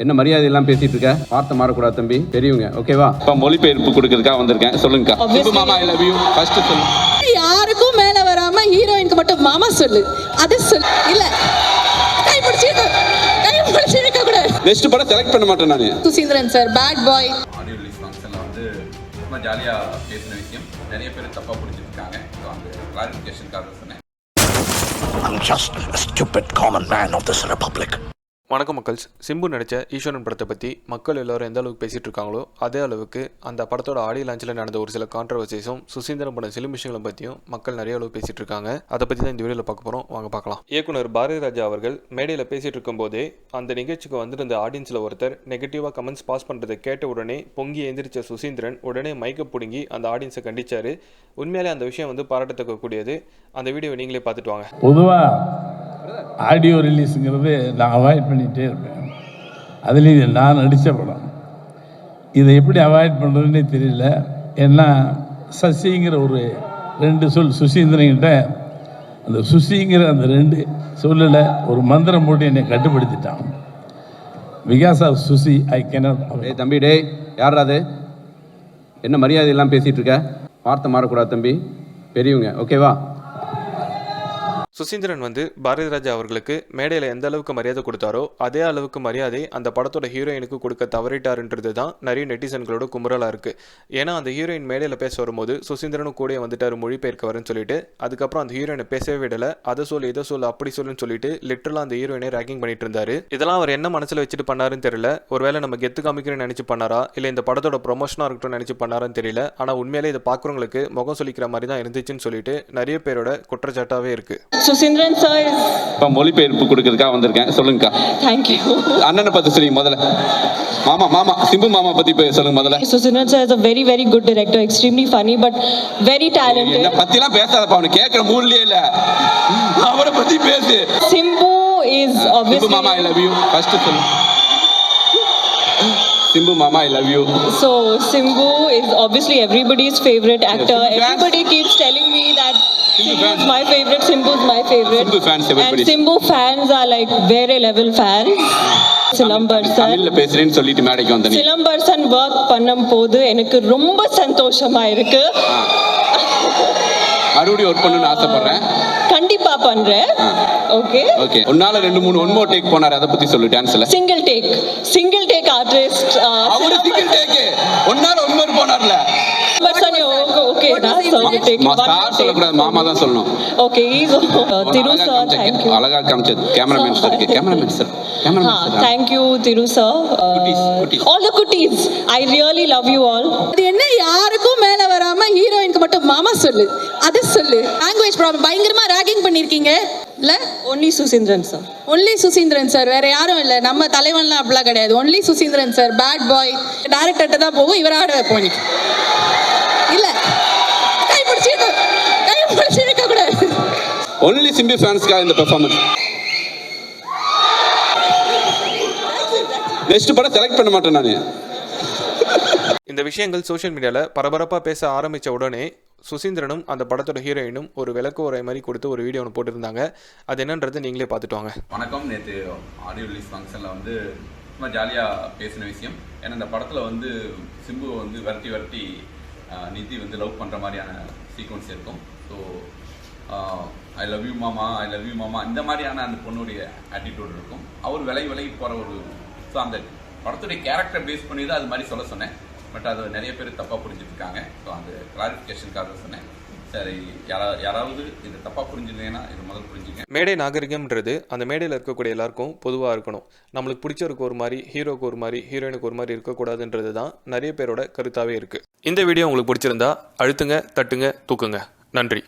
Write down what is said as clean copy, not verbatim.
என்ன மரியாதை எல்லாம் பேசிட்டு இருக்க? வார்த்தை மாறக்கூடாது தம்பி, பெரியவங்க, ஓகேவா? இப்ப மொழிபெயர்ப்பு கொடுக்கறதுக்காக வந்திருக்கேன். சொல்லுங்கக்கா. சிம்பு மாமா ஐ லவ் யூ ஃபர்ஸ்ட் சொல்லு. யாருக்கும் மேல வராம ஹீரோயினுக்கு மட்டும் மாமா சொல்லு. அது சொல்லு. இல்ல கை பிடிச்சிட்டு கூட நெக்ஸ்ட் படம் செலக்ட் பண்ண மாட்டேன் நானு. Suseenthiran sir bad boy audio release ஃபங்க்ஷன்ல வந்து ரொம்ப ஜாலியா பேசின விஷயம் நிறைய பேர் தப்பா புரிஞ்சிருக்காங்க. ஸோ அந்த கிளாரிஃபிகேஷனுக்காக சொன்னேன். I'm just a stupid common man of this republic. வணக்கம் மக்கள்ஸ். சிம்பு நடித்த ஈஸ்வரன் படத்தை பற்றி மக்கள் எல்லோரும் எந்த அளவுக்கு பேசிகிட்டு இருக்காங்களோ அதே அளவுக்கு அந்த படத்தோட ஆடியோ லான்ச்சில் நடந்த ஒரு சில கான்ட்ரவர்சிஸும் சுசீந்திரன் படம் சில விஷயங்களை பற்றியும் மக்கள் நிறைய அளவு பேசிகிட்டு இருக்காங்க. அதை பற்றி தான் இந்த வீடியோவில் பார்க்க போகிறோம், வாங்க பார்க்கலாம். இயக்குனர் பாரதி ராஜா அவர்கள் மேடையில் பேசிகிட்டு இருக்கும்போதே அந்த நிகழ்ச்சிக்கு வந்திருந்த ஆடியன்ஸில் ஒருத்தர் நெகட்டிவாக கமெண்ட்ஸ் பாஸ் பண்ணுறதை கேட்ட உடனே பொங்கி எந்திரிச்ச சுசீந்திரன் உடனே மைக்கை பிடுங்கி அந்த ஆடியன்ஸை கண்டிச்சார். உண்மையிலே அந்த விஷயம் வந்து பாராட்டத்தக்கக்கூடியது. அந்த வீடியோவை நீங்களே பார்த்துட்டு வாங்க. பொதுவாக ஆடியோ ரிலீஸுங்கிறது நான் அவாய்ட் பண்ணிகிட்டே இருப்பேன். அதுலேயும் இது நான் நடித்த படம், இதை எப்படி அவாய்ட் பண்ணுறதுன்னே தெரியல. ஏன்னா சசிங்கிற ஒரு 2 சொல் சுசீந்திரன்கிட்ட அந்த சுசிங்கிற அந்த 2 சொல்லில் ஒரு மந்திரம் போட்டு என்னை கட்டுப்படுத்திட்டான். Because of Suchi I cannot. தம்பி டே யாரா அது? என்ன மரியாதை எல்லாம் பேசிட்டு இருக்க? வார்த்தை மாறக்கூடாது தம்பி, பெரியவங்க, ஓகேவா? சுசீந்திரன் வந்து பாரதி ராஜா அவர்களுக்கு மேடையில் எந்த அளவுக்கு மரியாதை கொடுத்தாரோ அதே அளவுக்கு மரியாதை அந்த படத்தோட ஹீரோயினுக்கு கொடுக்க தவறிட்டாருன்றது தான் நிறைய நெட்டிசன்களோட குமுறலாக இருக்குது. ஏன்னா அந்த ஹீரோயின் மேடையில் பேச வரும்போது சுசீந்திரனும் கூட வந்துட்டார் மொழிபெயர்க்க வரேன்னு சொல்லிட்டு, அதுக்கப்புறம் அந்த ஹீரோயினை பேசவே விடலை. அதை சொல்லு இதை சொல்லு அப்படி சொல்லுன்னு சொல்லிட்டு லிட்டரலாக அந்த ஹீரோயினை ரேக்கிங் பண்ணிட்டு இருந்தாரு. இதெல்லாம் அவர் என்ன மனசில் வச்சுட்டு பண்ணாருன்னு தெரியல. ஒருவேளை நம்ம கெத்து காமிக்கிறேன்னு நினச்சி பண்ணாரா இல்லை இந்த படத்தோட ப்ரொமோஷனாக இருக்கட்டும் நினச்சி பண்ணாரான்னு தெரியல. ஆனால் உண்மையிலே இதை பார்க்குறவங்களுக்கு முகம் சொல்லிக்கிற மாதிரி தான் இருந்துச்சுன்னு சொல்லிட்டு நிறைய பேரோட குற்றச்சாட்டாகவே இருக்குது. சுசீந்திரன் சார் இப்ப மொழிபெயர்ப்பு கொடுக்கறதுக்காக வந்திருக்கேன். சொல்லுங்கக்கா. தேங்க்யூ. அண்ணனை பத்தி சொல்லுங்க முதல்ல. மாமா சிம்பு மாமா பத்தி சொல்லுங்க முதல்ல. Suseenthiran sir is a very very good director, extremely funny but very talented. என்ன பத்திலாம் பேசாதப்பா, அவனுக்கு கேட்கற மூட்லயே இல்ல, அவரை பத்தி பேசு. Simbu is obviously சிம்பு மாமா ஐ லவ் யூ ஃபர்ஸ்ட் சொல்லு. Simbu Mama, I love you. So Simbu is obviously everybody's favorite actor. Simbu Everybody keeps telling me that Simbu is my favorite. Simbu is my favorite. Simbu fans, everybody. And Simbu fans are like very level fans. Silambarasan தமிழ்ல பேசுறேன்னு சொல்லிட்டு மேடைக்கு வந்தேன். Silambarasan work பண்ணும்போது எனக்கு ரொம்ப சந்தோஷமா இருக்கு. மறுபடியும் ஒர்க் பண்ணணும்னு ஆசைப்படுறேன். கண்டிப்பா பண்றேன். ஓகே உன்னால 2-3 ஒன் மோர் டேக் போனாரு, அத பத்தி சொல்லு. டான்ஸ்ல சிங்கிள் டேக் ஆர்டிஸ்ட். அவரு சிங்கிள் டேக் உன்னால ஒன் மோர் போனார்ல. ஓகே நான் சொல்லிட்டேன். டேக் ஸ்டார் சொல்ல கூடாது, மாமா தான் சொல்லணும். Okay Thiru sir thank you. அழகா காமிச்சது cameraman sir. thank you Thiru sir. all the cuties, I really love you all. அது என்ன யாருக்கும் மேல வராம ஹீரோயினுக்கு மட்டும் மாமா சொல்லு. அது சொல்லு. லாங்குவேஜ் ப்ராப்ளம் பயங்கரமா ராகிங் பண்ணிருக்கீங்க இல்ல? only Suseenthiran sir. only Suseenthiran sir, வேற யாரும் இல்ல. நம்ம தலைவன்லாம் அப்படிலாம் கிடையாது. only Suseenthiran sir bad boy. டைரக்டர்ட்ட தான் போகும், இவர ஆட வைப்போம் நீ. இல்ல கை பிடிச்சிருக்க கூடாது. only சிம்பு ஃபேன்ஸ்க்காக இந்த பெர்ஃபார்மன்ஸ். நெக்ஸ்ட் படம் செலக்ட் பண்ண மாட்டேன் நானு. இந்த விஷயங்கள் சோஷியல் மீடியாவில் பரபரப்பாக பேச ஆரம்பித்த உடனே சுசீந்திரனும் அந்த படத்தோட ஹீரோயினும் ஒரு விளக்கு உரை மாதிரி கொடுத்து ஒரு வீடியோ ஒன்று போட்டிருந்தாங்க. அது என்னன்றது நீங்களே பார்த்துட்டு வாங்க. வணக்கம். நேற்று ஆடியோ ரிலீஸ் ஃபங்க்ஷனில் வந்து ரொம்ப ஜாலியாக பேசின விஷயம். ஏன்னா இந்த படத்தில் வந்து சிம்பு வந்து விரட்டி நிதி வந்து லவ் பண்ணுற மாதிரியான சீக்வன்ஸ் இருக்கும். ஸோ ஐ லவ் யூ மாமா இந்த மாதிரியான அந்த பொண்ணுடைய ஆட்டிடியூட் இருக்கும். அவர் விலகி போகிற ஒரு ஸோ அந்த படத்துடைய கேரக்டர் பேஸ் பண்ணி தான் அது மாதிரி சொல்ல சொன்னேன். பட் அது நிறைய பேர் தப்பாக புரிஞ்சுருக்காங்க. ஸோ அந்த கிளாரிஃபிகேஷனுக்காக சொன்னேன். சரி, யாராவது இது தப்பாக புரிஞ்சுருந்தீங்கன்னா இது முதல் புரிஞ்சுங்க. மேடை நாகரிகம்ன்றது அந்த மேடையில் இருக்கக்கூடிய எல்லாருக்கும் பொதுவாக இருக்கணும். நம்மளுக்கு பிடிச்சவருக்கு ஒரு மாதிரி, ஹீரோக்கு ஒரு மாதிரி, ஹீரோயினுக்கு ஒரு மாதிரி இருக்கக்கூடாதுன்றது தான் நிறைய பேரோட கருத்தாகவே இருக்குது. இந்த வீடியோ உங்களுக்கு பிடிச்சிருந்தா அழுத்துங்க, தட்டுங்க, தூக்குங்க. நன்றி.